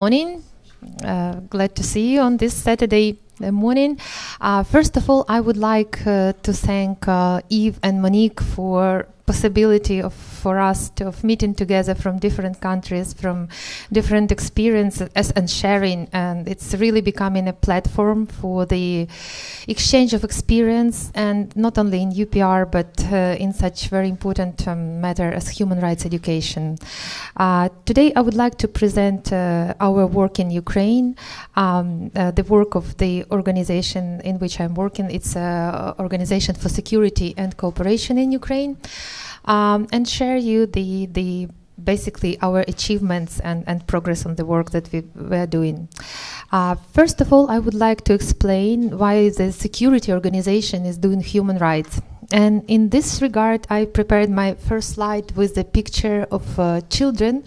Morning. Glad to see you on this Saturday morning. First of all, I would like to thank Yves and Monique for possibility for us of meeting together from different countries, from different experiences and sharing, and it's really becoming a platform for the exchange of experience, and not only in UPR but in such very important matter as human rights education. Today I would like to present our work in Ukraine, the work of the organization in which I'm working. It's an organization for security and cooperation in Ukraine. And share you the basically our achievements and progress on the work that we were doing. First of all, I would like to explain why the security organization is doing human rights. And in this regard, I prepared my first slide with the picture of children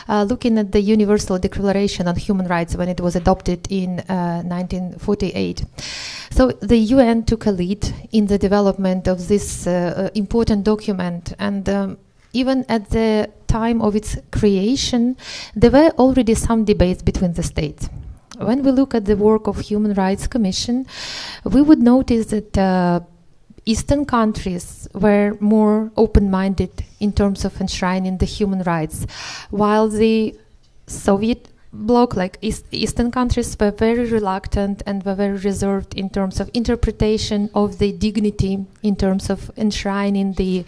looking at the Universal Declaration on Human Rights when it was adopted in 1948. So the UN took a lead in the development of this important document, and even at the time of its creation, there were already some debates between the states. When we look at the work of Human Rights Commission, we would notice that Eastern countries were more open-minded in terms of enshrining the human rights, while the Soviet bloc, like Eastern countries, were very reluctant and were very reserved in terms of interpretation of the dignity, in terms of enshrining the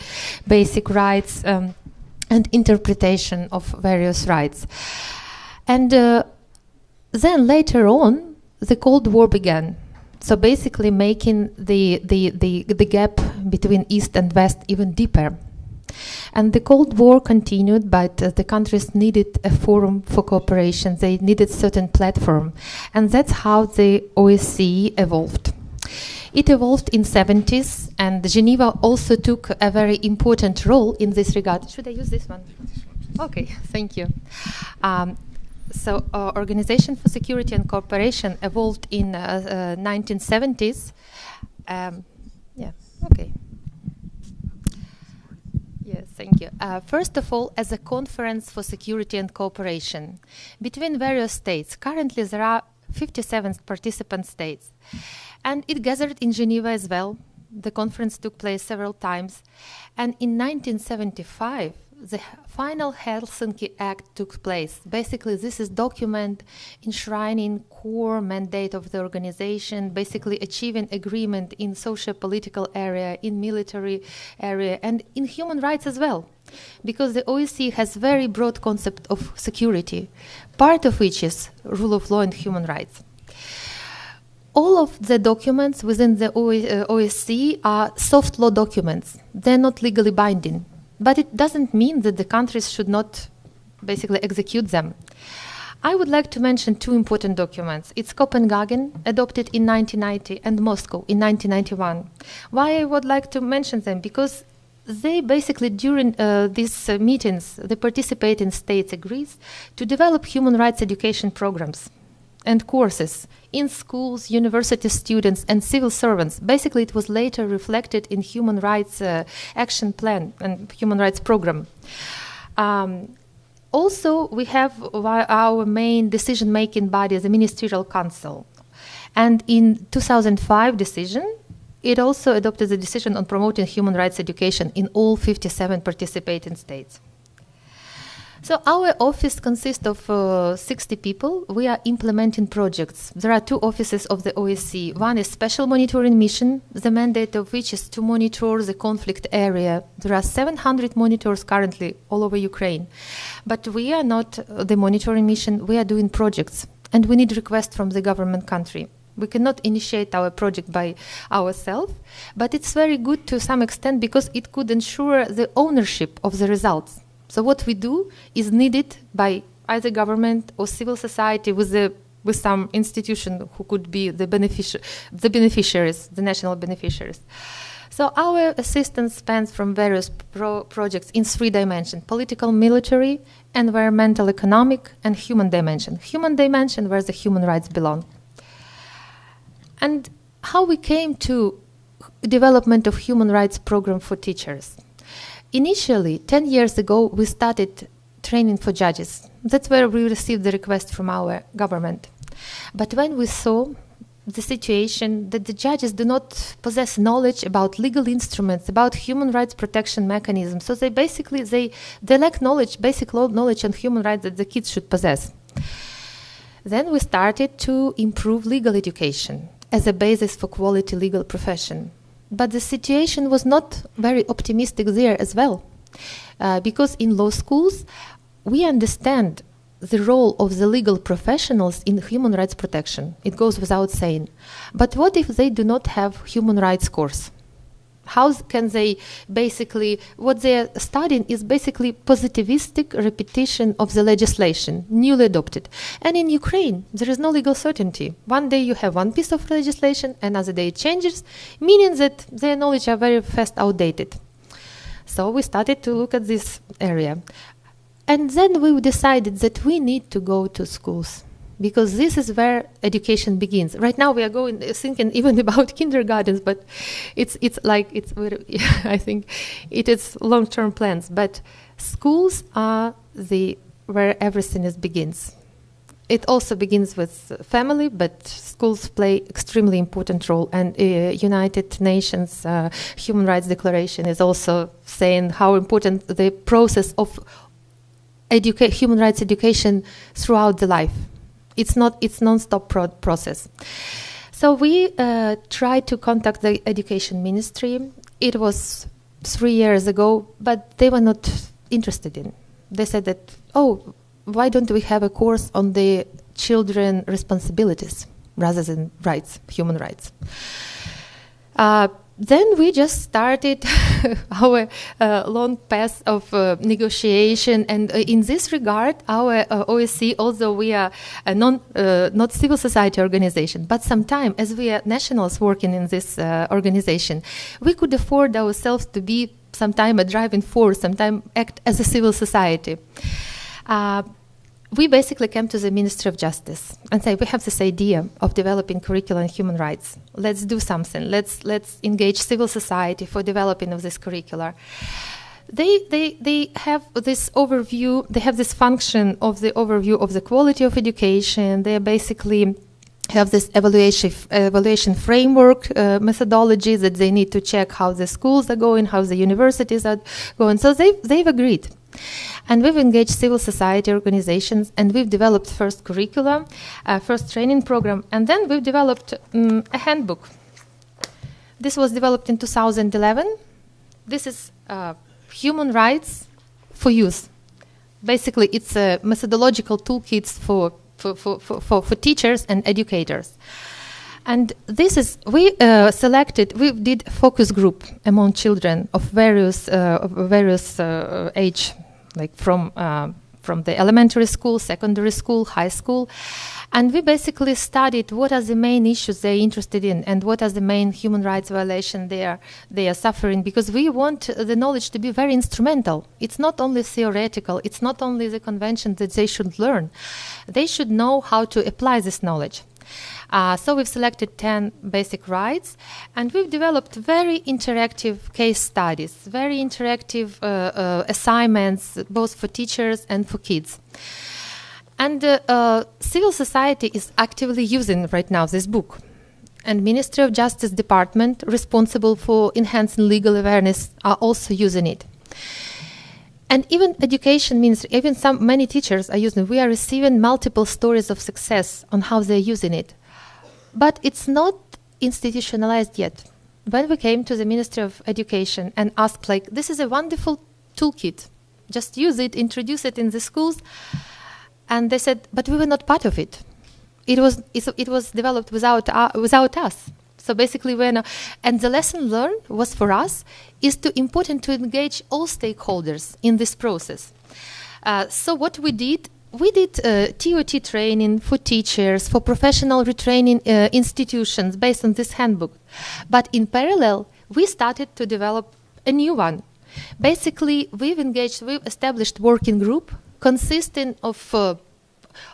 basic rights and interpretation of various rights. And then later on, the Cold War began. So basically making the gap between East and West even deeper. And the Cold War continued, but the countries needed a forum for cooperation. They needed certain platform. And that's how the OSCE evolved. It evolved in 70s, and Geneva also took a very important role in this regard. Should I use this one? Okay, thank you. So Organization for Security and Cooperation evolved in 1970s. Okay. Yes, thank you. First of all, as a conference for security and cooperation between various states. Currently, there are 57 participant states. And it gathered in Geneva as well. The conference took place several times. And in 1975, the final Helsinki Act took place. Basically, this is document enshrining core mandate of the organization, basically achieving agreement in socio-political area, in military area, and in human rights as well. Because the OSCE has very broad concept of security, part of which is rule of law and human rights. All of the documents within the OSCE are soft law documents. They're not legally binding. But it doesn't mean that the countries should not basically execute them. I would like to mention two important documents. It's Copenhagen, adopted in 1990, and Moscow in 1991. Why I would like to mention them? Because they basically, during these meetings, the participating states agrees to develop human rights education programs and courses in schools, university students, and civil servants. Basically, it was later reflected in human rights action plan and human rights program. Also, we have our main decision-making body, the Ministerial Council. And in 2005 decision, it also adopted the decision on promoting human rights education in all 57 participating states. So our office consists of 60 people. We are implementing projects. There are two offices of the OSCE. One is special monitoring mission, the mandate of which is to monitor the conflict area. There are 700 monitors currently all over Ukraine. But we are not the monitoring mission. We are doing projects, and we need requests from the government country. We cannot initiate our project by ourselves, but it's very good to some extent because it could ensure the ownership of the results. So what we do is needed by either government or civil society with some institution who could be the beneficiaries, the national beneficiaries. So our assistance spans from various projects in three dimensions: political, military, environmental, economic, and human dimension. Human dimension where the human rights belong. And how we came to development of human rights program for teachers. Initially, 10 years ago, we started training for judges. That's where we received the request from our government. But when we saw the situation that the judges do not possess knowledge about legal instruments, about human rights protection mechanisms, so they lack knowledge, basic knowledge on human rights that the kids should possess. Then we started to improve legal education as a basis for quality legal profession. But the situation was not very optimistic there as well, because in law schools we understand the role of the legal professionals in human rights protection. It goes without saying. But what if they do not have human rights course? How can they basically, what they're studying is basically positivistic repetition of the legislation, newly adopted. And in Ukraine, there is no legal certainty. One day you have one piece of legislation, another day it changes, meaning that their knowledge are very fast outdated. So we started to look at this area. And then we decided that we need to go to schools, because this is where education begins. Right now we are thinking even about kindergartens, but I think it is long-term plans. But schools are where everything begins. It also begins with family, but schools play extremely important role. And United Nations Human Rights Declaration is also saying how important the process of human rights education throughout the life. It's non-stop process. So we tried to contact the education ministry. It was 3 years ago, but they were not interested in. They said that, why don't we have a course on the children responsibilities rather than rights, human rights? Then we just started our long path of negotiation, and in this regard, our OSCE, although we are a not civil society organization, but sometime as we are nationals working in this organization, we could afford ourselves to be sometime a driving force, sometime act as a civil society. We basically came to the Ministry of Justice and said, we have this idea of developing curriculum on human rights. Let's do something. Let's engage civil society for developing of this curricula. They have this overview. They have this function of the overview of the quality of education. They basically have this evaluation framework methodology that they need to check how the schools are going, how the universities are going. So they've agreed. And we've engaged civil society organizations, and we've developed first curricula, first training program, and then we've developed a handbook. This was developed in 2011. This is human rights for youth. Basically, it's a methodological toolkit for teachers and educators. And this is, we did focus group among children of various age, like from the elementary school, secondary school, high school. And we basically studied what are the main issues they're interested in and what are the main human rights violations they are suffering, because we want the knowledge to be very instrumental. It's not only theoretical, it's not only the convention that they should learn. They should know how to apply this knowledge. So we've selected 10 basic rights, and we've developed very interactive case studies, very interactive assignments, both for teachers and for kids. And civil society is actively using right now this book. And Ministry of Justice Department, responsible for enhancing legal awareness, are also using it. And even education ministry, many teachers are using it. We are receiving multiple stories of success on how they're using it. But it's not institutionalized yet. When we came to the Ministry of Education and asked, this is a wonderful toolkit, just use it, introduce it in the schools, and they said, but we were not part of it. It was developed without us. So basically, and the lesson learned was for us is important to engage all stakeholders in this process. So what we did TOT training for teachers, for professional retraining institutions based on this handbook. But in parallel, we started to develop a new one. Basically, we've established working group consisting of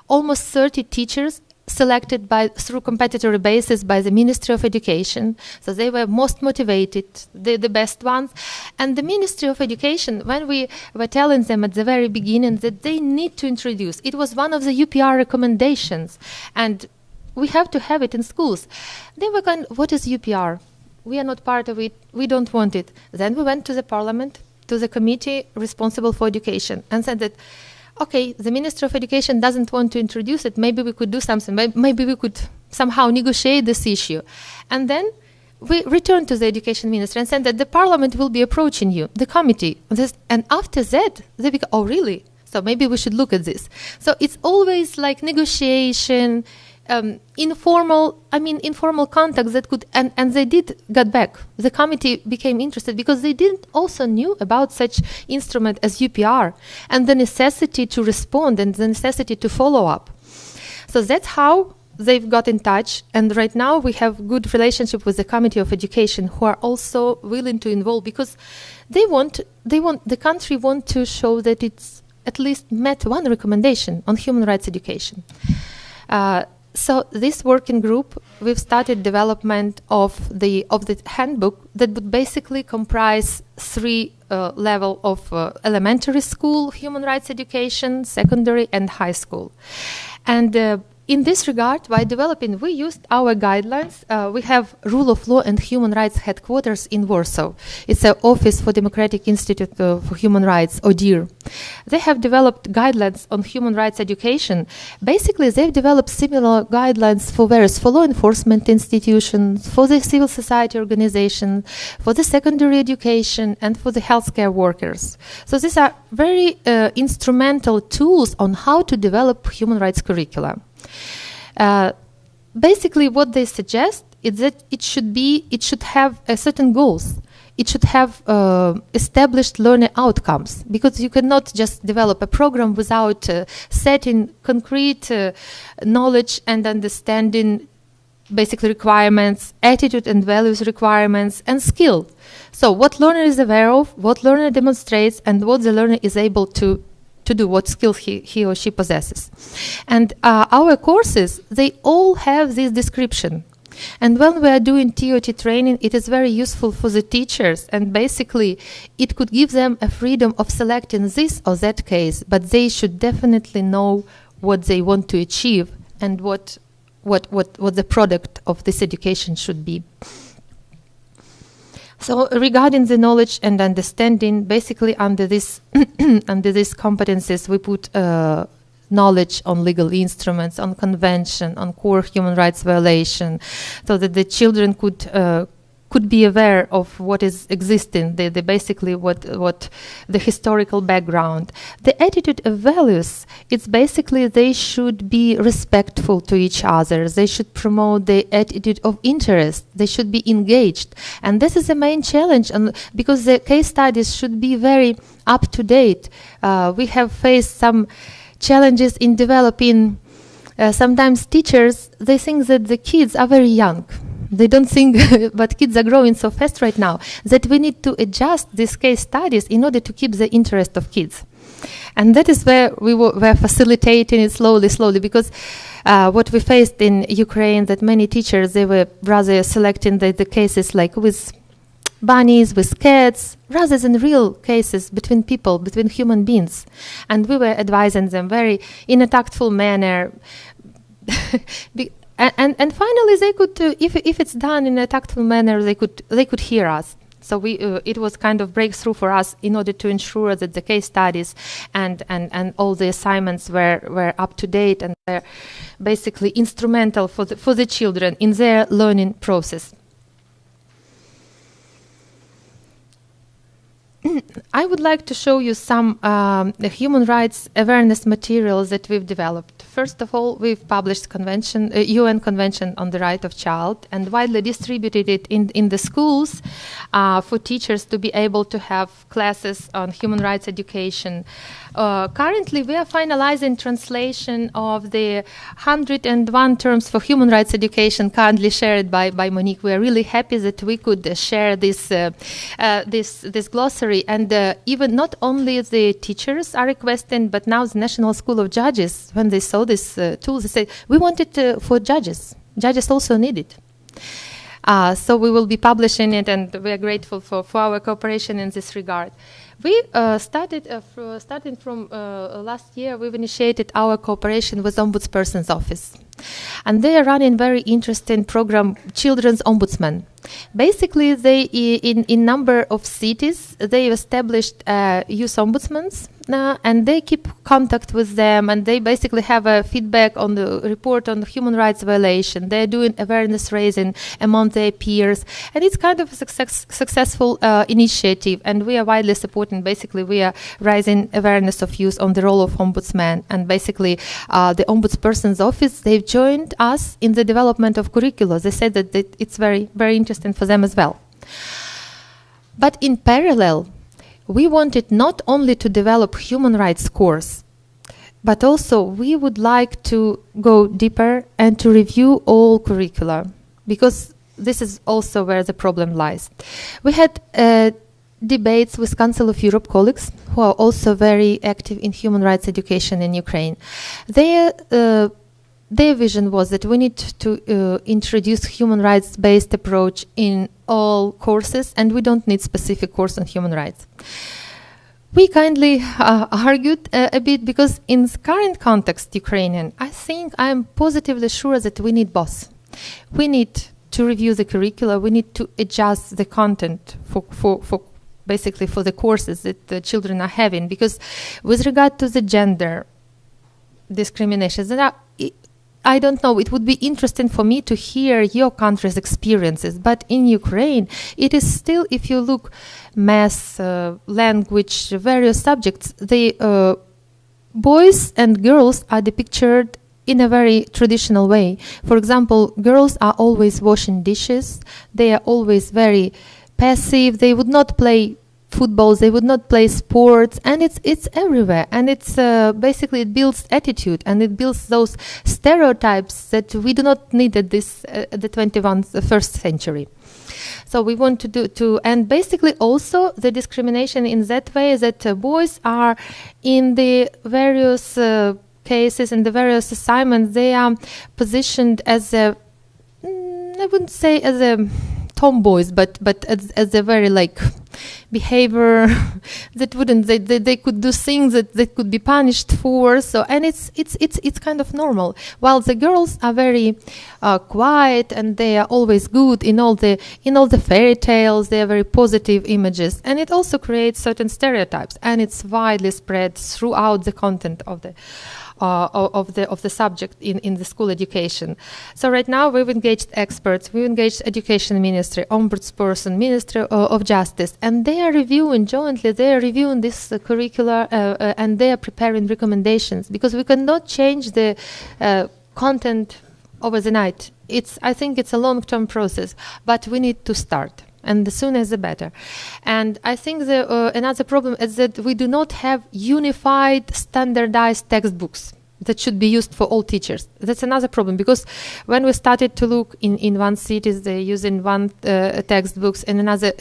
almost 30 teachers, selected through competitor basis by the Ministry of Education. So they were most motivated, the best ones. And the Ministry of Education, when we were telling them at the very beginning that they need to introduce, it was one of the UPR recommendations, and we have to have it in schools. They were going, what is UPR? We are not part of it. We don't want it. Then we went to the parliament, to the committee responsible for education, and said that, okay, the Minister of Education doesn't want to introduce it. Maybe we could do something. Maybe we could somehow negotiate this issue. And then we returned to the Education Minister and said that the parliament will be approaching you, the committee. And after that, they became, oh, really? So maybe we should look at this. So it's always like negotiation, informal contacts that could, and they did get back. The committee became interested because they didn't also knew about such instrument as UPR and the necessity to respond and the necessity to follow up. So that's how they've got in touch, and right now we have good relationship with the Committee of Education, who are also willing to involve, because the country want to show that it's at least met one recommendation on human rights education. So this working group, we've started development of the handbook that would basically comprise three level of elementary school human rights education, secondary and high school. And in this regard, by developing, we used our guidelines. We have Rule of Law and Human Rights Headquarters in Warsaw. It's an Office for Democratic Institute for Human Rights, ODIHR. They have developed guidelines on human rights education. Basically, they've developed similar guidelines for law enforcement institutions, for the civil society organizations, for the secondary education, and for the healthcare workers. So these are very instrumental tools on how to develop human rights curricula. Basically, what they suggest is that it should have certain goals. It should have established learning outcomes, because you cannot just develop a program without setting concrete knowledge and understanding, basically requirements, attitude and values requirements, and skill. So what learner is aware of, what learner demonstrates, and what the learner is able to do, what skill he or she possesses. And our courses, they all have this description. And when we are doing TOT training, it is very useful for the teachers, and basically it could give them a freedom of selecting this or that case, but they should definitely know what they want to achieve and what the product of this education should be. So regarding the knowledge and understanding, basically under this under these competencies, we put knowledge on legal instruments, on convention, on core human rights violation, so that the children could be aware of what is existing, the basically what the historical background. The attitude of values, it's basically they should be respectful to each other. They should promote the attitude of interest. They should be engaged. And this is the main challenge, because the case studies should be very up to date. We have faced some challenges in developing. Sometimes teachers, they think that the kids are very young. They don't think, but kids are growing so fast right now, that we need to adjust these case studies in order to keep the interest of kids. And that is where we were facilitating it slowly, because what we faced in Ukraine, that many teachers, they were rather selecting the cases like with bunnies, with cats, rather than real cases between people, between human beings. And we were advising them very in a tactful manner. And finally, they could, if it's done in a tactful manner, they could hear us. So it was kind of breakthrough for us in order to ensure that the case studies and all the assignments were up to date and were basically instrumental for the children in their learning process. I would like to show you some human rights awareness materials that we've developed. First of all, we've published UN Convention on the Right of Child, and widely distributed it in the schools for teachers to be able to have classes on human rights education. Currently, we are finalizing translation of the 101 terms for human rights education currently shared by Monique. We are really happy that we could share this glossary, and even not only the teachers are requesting, but now the National School of Judges, when they saw this tool, they said, we want it for judges. Judges also need it. So we will be publishing it, and we are grateful for our cooperation in this regard. We starting from last year, we've initiated our cooperation with Ombudsperson's Office. And they are running very interesting program, Children's Ombudsman. Basically, they in number of cities, they established youth ombudsmans, and they keep contact with them, and they basically have a feedback on the report on the human rights violation. They're doing awareness raising among their peers, and it's kind of a successful initiative, and we are widely supporting. Basically, we are raising awareness of youth on the role of ombudsman, and basically the Ombudsperson's Office, they've joined us in the development of curricula. They said that it's very, very interesting for them as well. But in parallel, we wanted not only to develop human rights course, but also we would like to go deeper and to review all curricula, because this is also where the problem lies. We had debates with Council of Europe colleagues who are also very active in human rights education in Ukraine. Their vision was that we need to introduce human rights-based approach in all courses, and we don't need specific course on human rights. We kindly argued a bit, because in the current context, Ukrainian, I think I'm positively sure that we need both. We need to review the curricula, we need to adjust the content for basically for the courses that the children are having, because with regard to the gender discriminations, there are, I don't know, it would be interesting for me to hear your country's experiences, but in Ukraine, it is still, if you look math, language, various subjects, the boys and girls are depicted in a very traditional way. For example, girls are always washing dishes, they are always very passive, they would not play football, they would not play sports, and it's everywhere, and it's basically it builds attitude, and it builds those stereotypes that we do not need at this the 21st century. So we want and basically also the discrimination in that way that boys are in the various cases, in the various assignments, they are positioned as I wouldn't say as a tomboys, but as a very like behavior that wouldn't they could do things that they could be punished for. So and it's kind of normal. While the girls are very quiet, and they are always good in all the fairy tales. They are very positive images, and it also creates certain stereotypes, and it's widely spread throughout the content of the subject in the school education. So right now we've engaged experts, we've engaged Education Ministry, Ombudsperson, Ministry of Justice, and they are reviewing jointly, they are reviewing this curricula and they are preparing recommendations, because we cannot change the content over the night. I think it's a long-term process, but we need to start. And the sooner the better. And I think another problem is that we do not have unified, standardized textbooks that should be used for all teachers. That's another problem, because when we started to look in one cities, they're using one textbooks, and another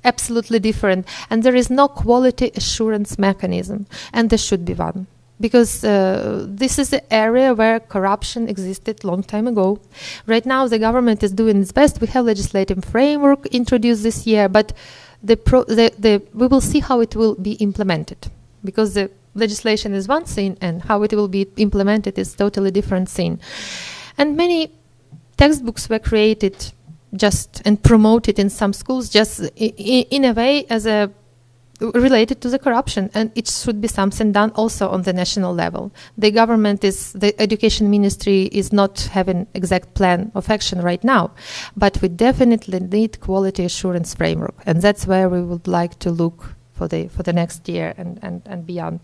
absolutely different. And there is no quality assurance mechanism, and there should be one. Because this is the area where corruption existed long time ago. Right now, the government is doing its best. We have legislative framework introduced this year, but we will see how it will be implemented. Because the legislation is one thing, and how it will be implemented is totally different thing. And many textbooks were created just and promoted in some schools just in a way as a related to the corruption, and it should be something done also on the national level. The Education Ministry is not having exact plan of action right now, but we definitely need quality assurance framework, and that's where we would like to look for the next year and beyond.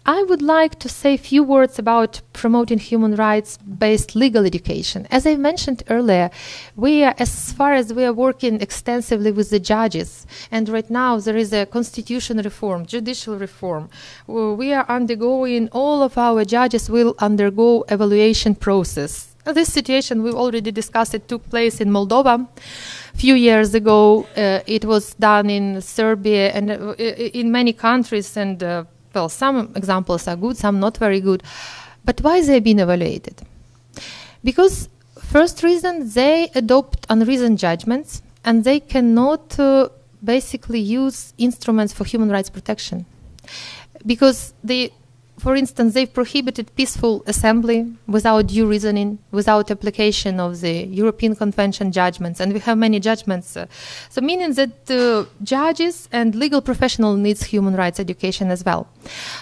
I would like to say a few words about promoting human rights-based legal education. As I mentioned earlier, as far as we are working extensively with the judges, and right now there is a constitution reform, judicial reform. We are undergoing, all of our judges will undergo evaluation process. This situation, we've already discussed, it took place in Moldova a few years ago. It was done in Serbia and in many countries, and well, some examples are good, some not very good. But why they been evaluated? Because first reason, they adopt unreasoned judgments, and they cannot basically use instruments for human rights protection. Because for instance, they've prohibited peaceful assembly without due reasoning, without application of the European Convention judgments, and we have many judgments. So meaning that judges and legal professionals needs human rights education as well.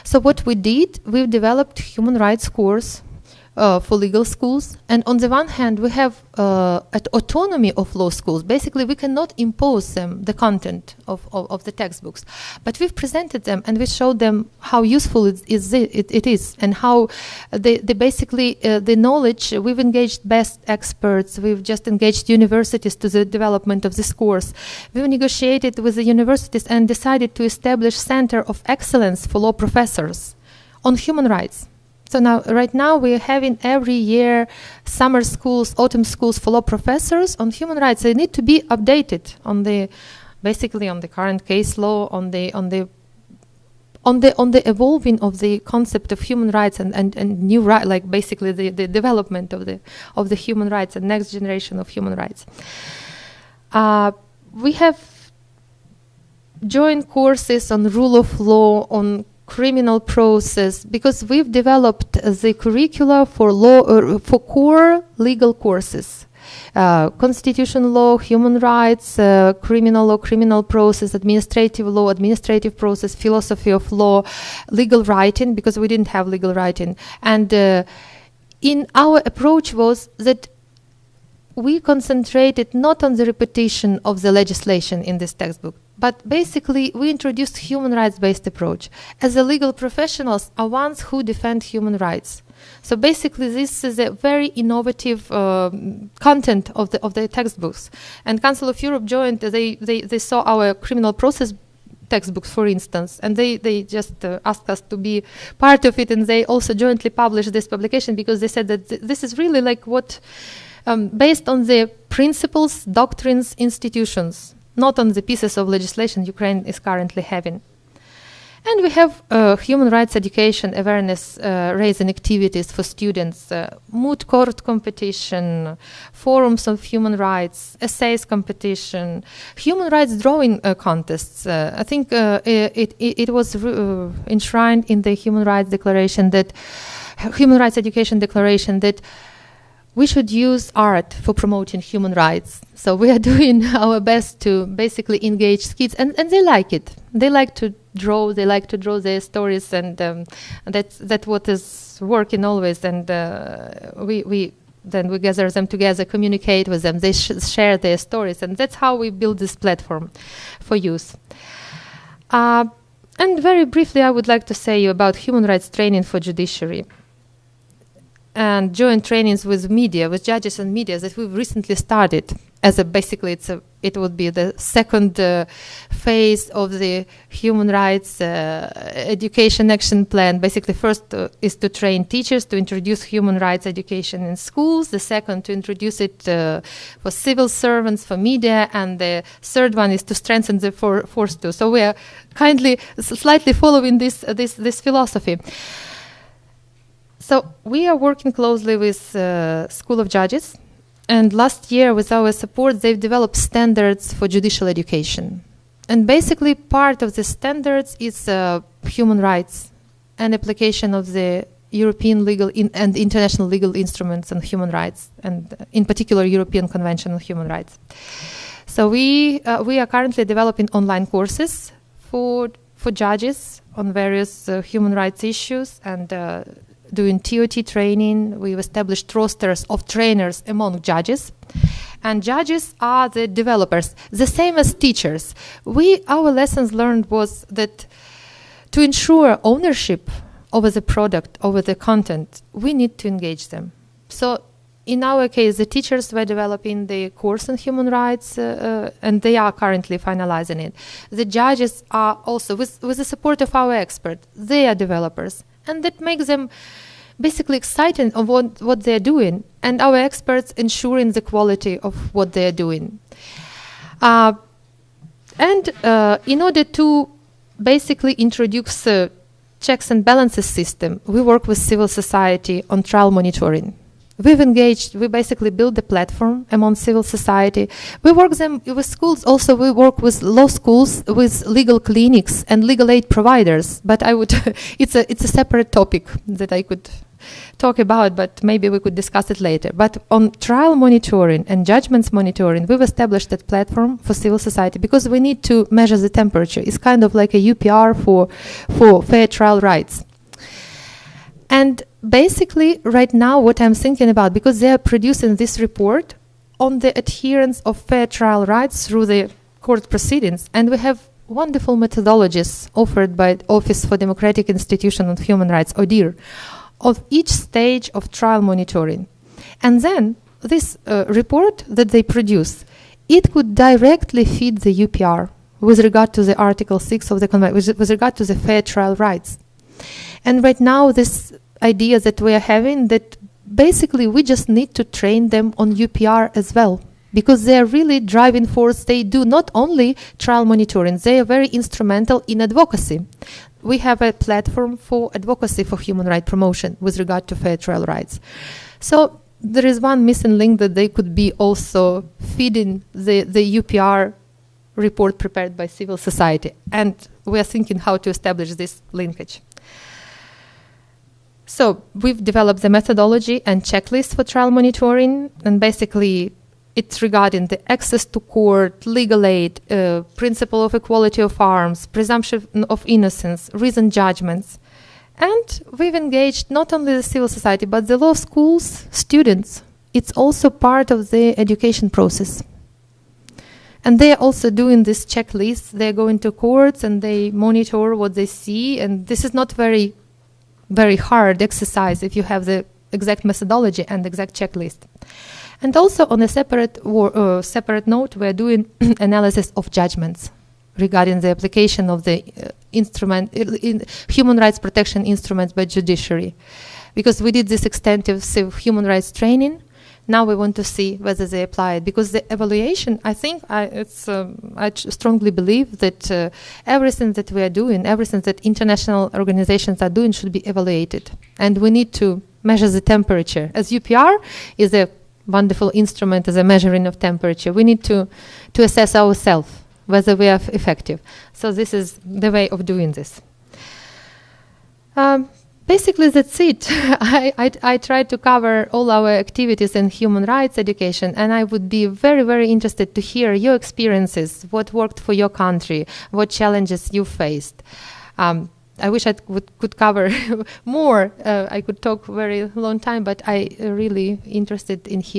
So what we did, we've developed human rights course for legal schools, and on the one hand we have autonomy of law schools. Basically we cannot impose them the content of the textbooks, but we've presented them and we showed them how useful it is, and how the knowledge, we've engaged best experts, we've just engaged universities to the development of this course. We've negotiated with the universities and decided to establish Center of Excellence for law professors on human rights. So right now we're having every year summer schools, autumn schools for law professors on human rights. They need to be updated on the current case law, on the evolving of the concept of human rights and new right, like basically the development of the human rights and next generation of human rights. We have joint courses on rule of law, on criminal process, because we've developed the curricula for law for core legal courses: constitutional law, human rights, criminal law, criminal process, administrative law, administrative process, philosophy of law, legal writing, because we didn't have legal writing. And in our approach was that we concentrated not on the repetition of the legislation in this textbook, but basically we introduced human rights-based approach. As the legal professionals are ones who defend human rights. So basically this is a very innovative content of the textbooks. And Council of Europe joined, they saw our criminal process textbooks, for instance, and they just asked us to be part of it, and they also jointly published this publication because they said that this is really like what, based on the principles, doctrines, institutions, not on the pieces of legislation Ukraine is currently having. And we have human rights education, awareness raising activities for students, moot court competition, forums of human rights, essays competition, human rights drawing contests. I think it was enshrined in the Human Rights Declaration, that Human Rights Education Declaration, that we should use art for promoting human rights. So we are doing our best to basically engage kids, and they like it. They like to draw. They like to draw their stories, and that's what is working always. And we gather them together, communicate with them. They share their stories, and that's how we build this platform for youth. And very briefly, I would like to say about human rights training for judiciary and joint trainings with media, with judges and media, that we've recently started. As it would be the second phase of the human rights education action plan. Basically, first is to train teachers to introduce human rights education in schools. The second, to introduce it for civil servants, for media, and the third one is to strengthen the force too. So we are slightly following this philosophy. So we are working closely with School of Judges, and last year with our support they've developed standards for judicial education. And basically part of the standards is human rights and application of the European legal and international legal instruments on human rights, and in particular European Convention on Human Rights. So we are currently developing online courses for judges on various human rights issues, and doing TOT training. We've established rosters of trainers among judges, and judges are the developers, the same as teachers. Our lessons learned was that to ensure ownership over the product, over the content, we need to engage them. So in our case, the teachers were developing the course on human rights, and they are currently finalizing it. The judges are also, with the support of our experts, they are developers. And that makes them basically excited of what they're doing, and our experts ensuring the quality of what they're doing. And in order to basically introduce a checks and balances system, we work with civil society on trial monitoring. We basically build a platform among civil society. We work them with schools, also we work with law schools, with legal clinics and legal aid providers. But I would, it's a separate topic that I could talk about, but maybe we could discuss it later. But on trial monitoring and judgments monitoring, we've established that platform for civil society because we need to measure the temperature. It's kind of like a UPR for fair trial rights. And basically, right now, what I'm thinking about, because they are producing this report on the adherence of fair trial rights through the court proceedings, and we have wonderful methodologies offered by the Office for Democratic Institutions and Human Rights, ODIHR, of each stage of trial monitoring. And then this report that they produce, it could directly feed the UPR with regard to the Article 6 of the Convention, with regard to the fair trial rights. And right now, this idea that we are having, that basically we just need to train them on UPR as well, because they are really driving force. They do not only trial monitoring, they are very instrumental in advocacy. We have a platform for advocacy for human rights promotion with regard to fair trial rights. So there is one missing link, that they could be also feeding the UPR report prepared by civil society. And we are thinking how to establish this linkage. So we've developed the methodology and checklist for trial monitoring, and basically it's regarding the access to court, legal aid, principle of equality of arms, presumption of innocence, reasoned judgments. And we've engaged not only the civil society, but the law schools, students. It's also part of the education process. And they are also doing this checklist. They're going to courts and they monitor what they see. And this is not very hard exercise if you have the exact methodology and exact checklist. And also on a separate note, we're doing analysis of judgments regarding the application of the human rights protection instruments by judiciary. Because we did this extensive human rights training, now we want to see whether they apply it. Because the evaluation, I think, I strongly believe that everything that we are doing, everything that international organizations are doing should be evaluated. And we need to measure the temperature. As UPR is a wonderful instrument as a measuring of temperature, we need to assess ourselves whether we are effective. So this is the way of doing this. Basically, that's it. I tried to cover all our activities in human rights education, and I would be very, very interested to hear your experiences, what worked for your country, what challenges you faced. I wish I could cover more. I could talk very long time, but I really interested in hearing